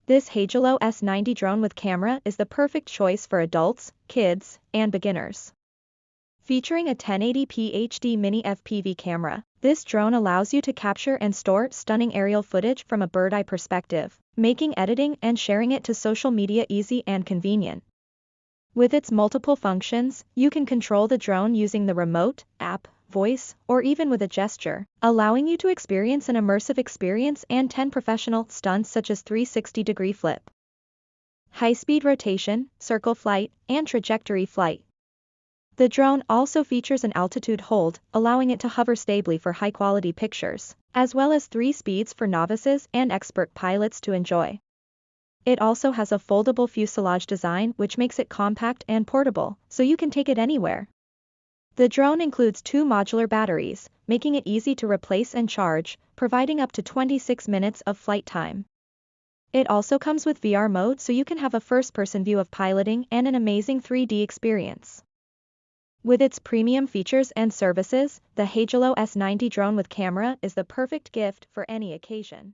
This Drone S90 drone with camera is the perfect choice for adults, kids, and beginners. Featuring a 1080p HD mini FPV camera, this drone allows you to capture and store stunning aerial footage from a bird's-eye perspective, making editing and sharing it to social media easy and convenient. With its multiple functions, you can control the drone using the remote, app, voice, or even with a gesture, allowing you to experience an immersive experience and 10 professional stunts such as 360-degree flip, high-speed rotation, circle flight, and trajectory flight. The drone also features an altitude hold, allowing it to hover stably for high-quality pictures, as well as 3 speeds for novices and expert pilots to enjoy. It also has a foldable fuselage design which makes it compact and portable, so you can take it anywhere. The drone includes 2 modular batteries, making it easy to replace and charge, providing up to 26 minutes of flight time. It also comes with VR mode so you can have a first-person view of piloting and an amazing 3D experience. With its premium features and services, the Drone S90 drone with camera is the perfect gift for any occasion.